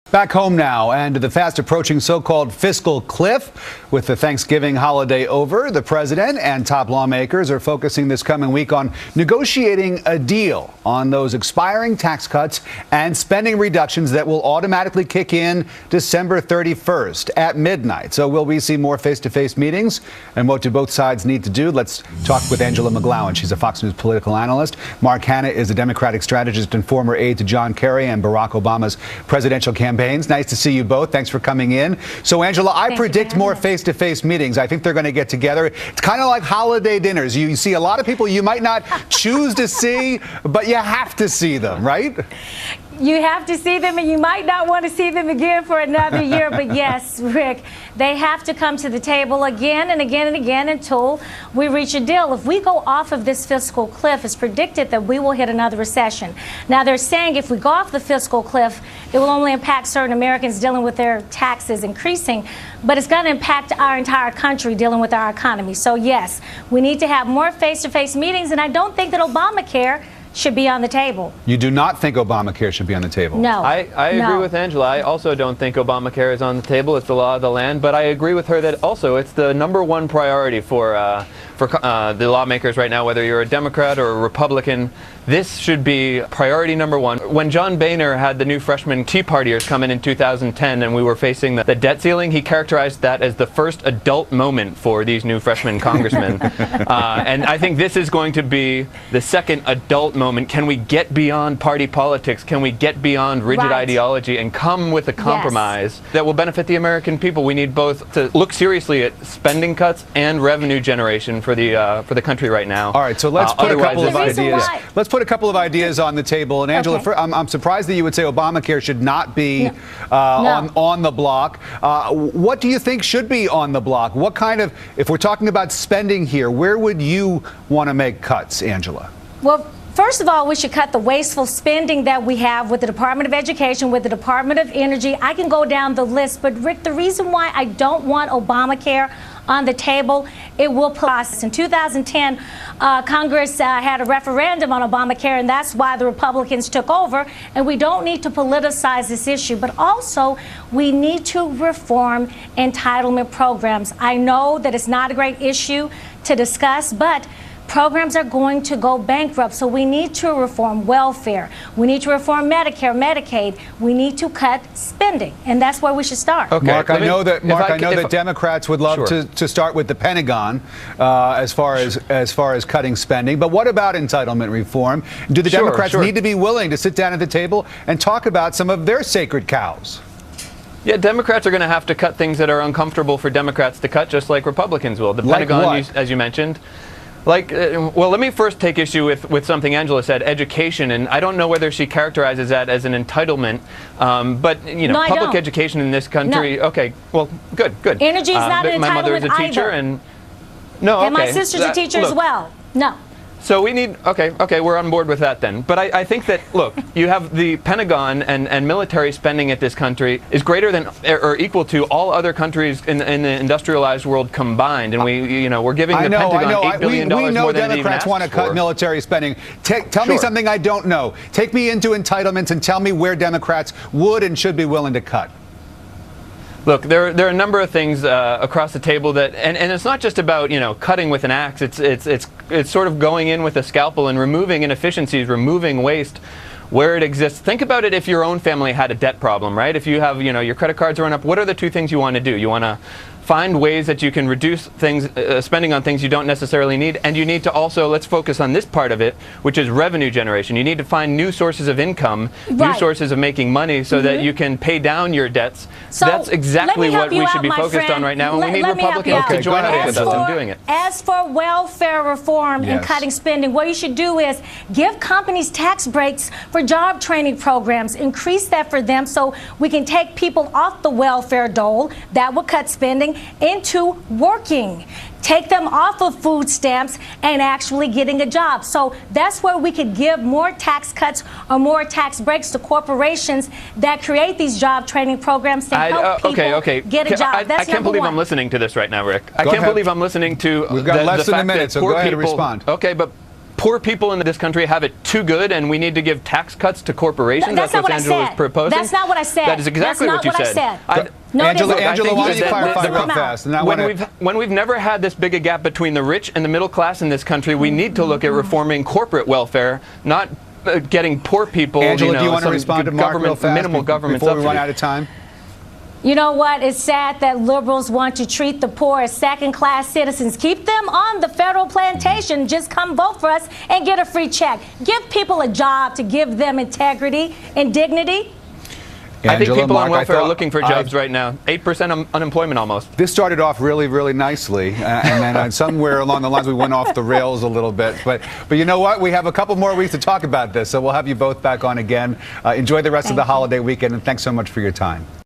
Back home now, and the fast-approaching so-called fiscal cliff. With the Thanksgiving holiday over, the president and top lawmakers are focusing this coming week on negotiating a deal on those expiring tax cuts and spending reductions that will automatically kick in December 31st at midnight. So will we see more face-to-face meetings? And what do both sides need to do? Let's talk with Angela McGlowan. She's a Fox News political analyst. Mark Hanna is a Democratic strategist and former aide to John Kerry and Barack Obama's presidential campaign. Nice to see you both. Thanks for coming in. So, Angela, I predict more face-to-face meetings. I think they're going to get together. It's kind of like holiday dinners. You see a lot of people you might not choose to see, but you have to see them, right? You have to see them, and you might not want to see them again for another year. But yes, Rick, they have to come to the table again and again and again until we reach a deal. If we go off of this fiscal cliff, it's predicted that we will hit another recession. Now, they're saying if we go off the fiscal cliff, it will only impact certain Americans dealing with their taxes increasing, but it's going to impact our entire country dealing with our economy. So, yes, we need to have more face-to-face meetings, and I don't think that Obamacare should be on the table. You do not think Obamacare should be on the table? No. I agree with Angela. I also don't think Obamacare is on the table. It's the law of the land. But I agree with her that also it's the #1 priority for the lawmakers right now, whether you're a Democrat or a Republican. This should be priority #1. When John Boehner had the new freshman Tea Partiers come in 2010 and we were facing the debt ceiling, he characterized that as the first adult moment for these new freshman congressmen. And I think this is going to be the second adult moment. Can we get beyond party politics? Can we get beyond rigid ideology and come with a compromise that will benefit the American people? We need both to look seriously at spending cuts and revenue generation for the country right now. All right, so let's put a couple of ideas. Let's put a couple of ideas on the table. And Angela, I'm surprised that you would say Obamacare should not be on the block. What do you think should be on the block? What kind of, if we're talking about spending here, where would you want to make cuts, Angela? Well, first of all, we should cut the wasteful spending that we have with the Department of Education, with the Department of Energy. I can go down the list, but Rick, the reason why I don't want Obamacare on the table, it will process. In 2010, Congress had a referendum on Obamacare, and that's why the Republicans took over. And we don't need to politicize this issue, but also we need to reform entitlement programs. I know that it's not a great issue to discuss, but programs are going to go bankrupt, so we need to reform welfare. We need to reform Medicare, Medicaid. We need to cut spending, and that's where we should start. Okay, Mark, I know that Democrats would love to start with the Pentagon as far as cutting spending. But what about entitlement reform? Do the Democrats need to be willing to sit down at the table and talk about some of their sacred cows? Yeah, Democrats are going to have to cut things that are uncomfortable for Democrats to cut, just like Republicans will. The Pentagon, as you mentioned. Well, let me first take issue with something Angela said, education, and I don't know whether she characterizes that as an entitlement, but, you know, public education in this country, okay, well, good. Energy is not an entitlement my mother is a teacher, and my sister's a teacher as well. No. So we need, okay, we're on board with that then. But I think that, look, you have the Pentagon and military spending at this country is greater than or equel to all other countries in the industrialized world combined. And we're giving the Pentagon $8 billion more than it even asked for. We know Democrats want to cut military spending. Tell me something I don't know. Take me into entitlements and tell me where Democrats would and should be willing to cut. Look, there are a number of things across the table that, and it's not just about cutting with an axe. It's sort of going in with a scalpel and removing inefficiencies, removing waste where it exists. Think about it if your own family had a debt problem, right? If you have your credit cards are run up, what are the two things you want to do? You want to find ways that you can reduce things, spending on things you don't necessarily need, and you need to also, let's focus on this part of it, which is revenue generation. You need to find new sources of income, new sources of making money so that you can pay down your debts. So that's exactly what we should be focused on right now, and we need Republicans to join us in doing it. As for welfare reform and cutting spending, what you should do is give companies tax breaks for job training programs, increase that for them so we can take people off the welfare dole. That will cut spending into working. Take them off of food stamps and actually getting a job. So that's where we could give more tax cuts or more tax breaks to corporations that create these job training programs to help people get a job. I can't believe I'm listening to this right now, Rick. I can't believe I'm listening to We've got less than a minute, so go ahead and respond. Okay, but poor people in this country have it too good and we need to give tax cuts to corporations? That's not what what Angela I was said. proposing? That's not what I said. That is exactly That's what not you what I said. No, Angela, why don't you clarify real Come out. fast? And I when we've never had this big a gap between the rich and the middle class in this country, we need to look at reforming corporate welfare, not getting poor people. Angela, do you want to respond to Mark real fast minimal government before we subsidy. run out of time? You know what? It's sad that liberals want to treat the poor as second-class citizens. Keep them on the federal plantation. Just come vote for us and get a free check. Give people a job to give them integrity and dignity. I think people Mark, on welfare are looking for jobs right now. 8% unemployment almost. This started off really, really nicely, and then somewhere along the lines we went off the rails a little bit. But you know what? We have a couple more weeks to talk about this, so we'll have you both back on again. Enjoy the rest of the holiday weekend, and thanks so much for your time.